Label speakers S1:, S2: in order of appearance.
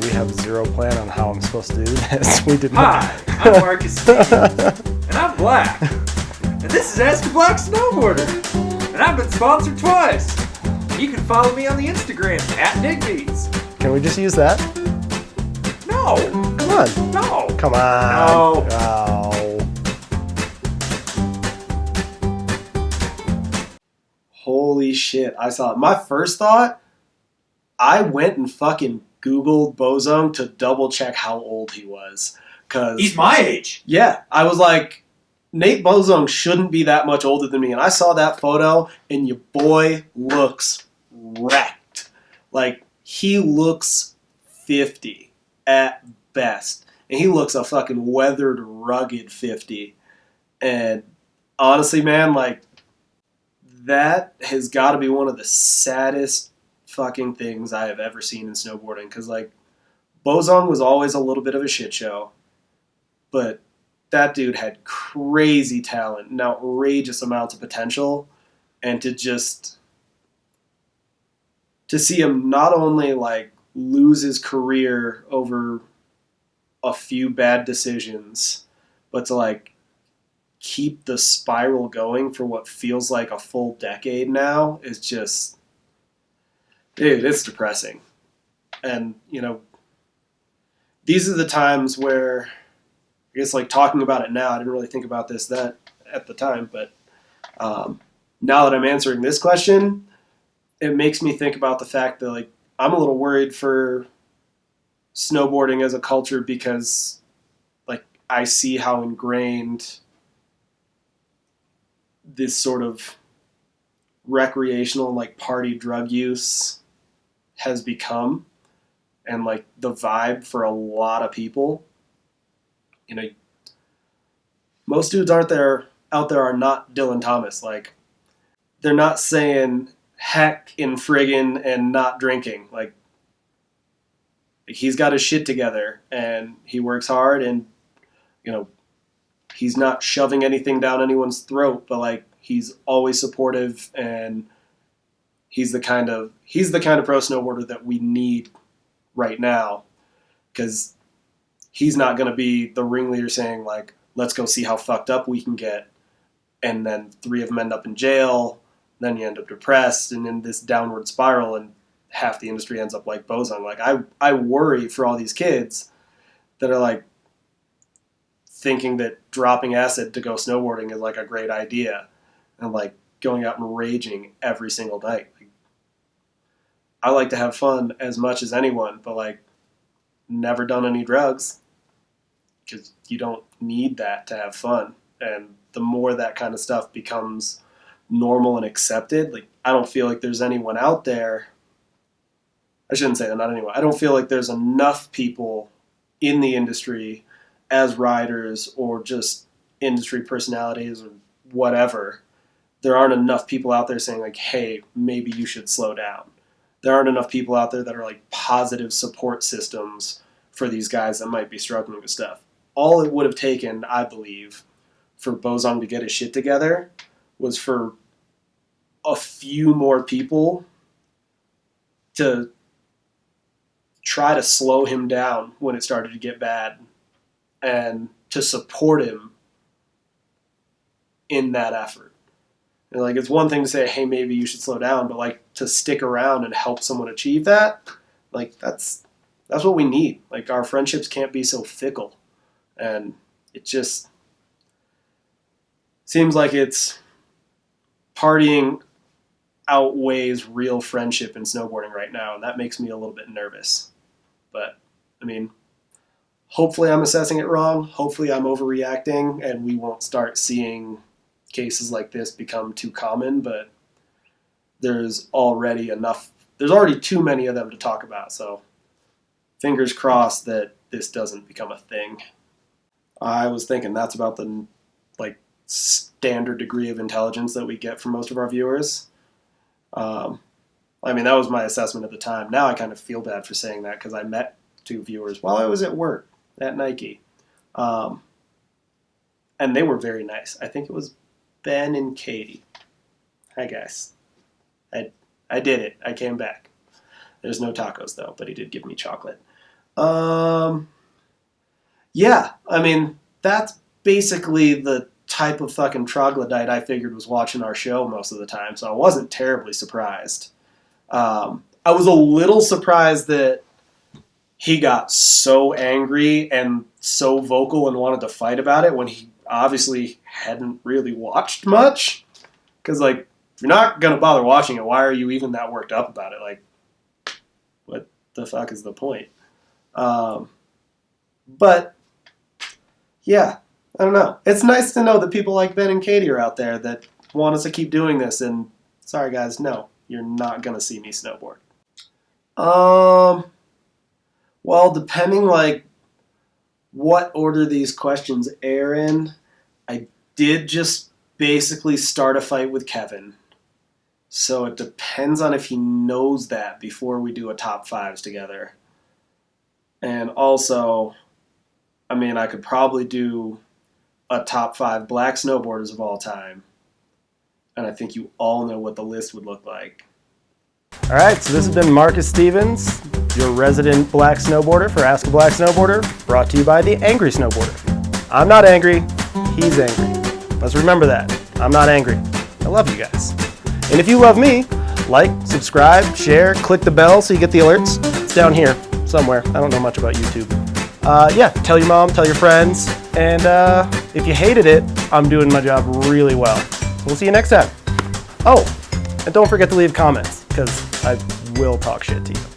S1: We have zero plan on how I'm supposed to do this. We did
S2: Hi,
S1: not.
S2: I'm Marcus Stevens, and I'm black. And this is Ask a Black Snowboarder. And I've been sponsored twice. You can follow me on the Instagram @NickBeats.
S1: Can we just use that?
S2: No.
S1: Come on.
S2: No.
S1: Come on.
S2: No.
S1: Oh. Holy shit. I saw it. My first thought, I went and fucking Googled Bozung to double check how old he was.
S2: He's my age.
S1: Yeah. I was like, Nate Bozung shouldn't be that much older than me. And I saw that photo, and your boy looks wrecked. Like, he looks 50 at best. And he looks a fucking weathered, rugged 50. And honestly, man, like, that has got to be one of the saddest fucking things I have ever seen in snowboarding. Because, like, Bozung was always a little bit of a shit show. But that dude had crazy talent and outrageous amounts of potential. And to see him not only, like, lose his career over a few bad decisions, but to, like, keep the spiral going for what feels like a full decade now is just, dude, it's depressing. And, you know, these are the times where, I guess, like, talking about it now, I didn't really think about this at the time, but now that I'm answering this question, it makes me think about the fact that, like, I'm a little worried for snowboarding as a culture because, like, I see how ingrained this sort of recreational, like, party drug use has become, and, like, the vibe for a lot of people. You know, most dudes out there are not Dylan Thomas. Like, they're not saying heck in friggin' and not drinking. Like, he's got his shit together and he works hard, and, you know, he's not shoving anything down anyone's throat, but, like, he's always supportive, and he's the kind of pro snowboarder that we need right now, because he's not going to be the ringleader saying, like, let's go see how fucked up we can get, and then 3 of them end up in jail, then you end up depressed and in this downward spiral, and half the industry ends up like Bozung. Like, I worry for all these kids that are, like, thinking that dropping acid to go snowboarding is, like, a great idea, and, like, going out and raging every single night. Like, I like to have fun as much as anyone, but, like, never done any drugs, because you don't need that to have fun. And the more that kind of stuff becomes normal and accepted, like, I don't feel like there's anyone out there, I shouldn't say that, not anyone, I don't feel like there's enough people in the industry as riders or just industry personalities or whatever. There aren't enough people out there saying, like, hey, maybe you should slow down. There aren't enough people out there that are, like, positive support systems for these guys that might be struggling with stuff. All it would have taken, I believe, for Bozung to get his shit together was for a few more people to try to slow him down when it started to get bad, and to support him in that effort. And, like, it's one thing to say, hey, maybe you should slow down, but, like, to stick around and help someone achieve that, like, that's what we need. Like, our friendships can't be so fickle. And it just seems like it's partying outweighs real friendship in snowboarding right now, and that makes me a little bit nervous. But, I mean, hopefully I'm assessing it wrong. Hopefully I'm overreacting, and we won't start seeing cases like this become too common, but there's already too many of them to talk about, so fingers crossed that this doesn't become a thing. I was thinking that's about the, like, standard degree of intelligence that we get from most of our viewers. I mean, that was my assessment at the time. Now I kind of feel bad for saying that, because I met 2 viewers while I was at work at Nike. And they were very nice. I think it was Ben and Katie. Hi, guys. I did it. I came back. There's no tacos, though, but he did give me chocolate. Um, yeah, I mean, that's basically the type of fucking troglodyte I figured was watching our show most of the time, so I wasn't terribly surprised. I was a little surprised that he got so angry and so vocal and wanted to fight about it when he obviously hadn't really watched much. Because, like, if you're not going to bother watching it, why are you even that worked up about it? Like, what the fuck is the point? But, yeah, I don't know. It's nice to know that people like Ben and Katie are out there that want us to keep doing this. And, sorry, guys, no, you're not going to see me snowboard. Well, depending, like, what order these questions air in, I did just basically start a fight with Kevin. So it depends on if he knows that before we do a top fives together. And also, I mean, I could probably do a top 5 black snowboarders of all time. And I think you all know what the list would look like.
S3: All right, so this has been Marcus Stevens, your resident black snowboarder for Ask a Black Snowboarder, brought to you by the Angry Snowboarder. I'm not angry, he's angry. Let's remember that. I'm not angry. I love you guys. And if you love me, like, subscribe, share, click the bell so you get the alerts. It's down here somewhere. I don't know much about YouTube. Yeah, tell your mom, tell your friends. And if you hated it, I'm doing my job really well. So we'll see you next time. Oh, and don't forget to leave comments, because I will talk shit to you.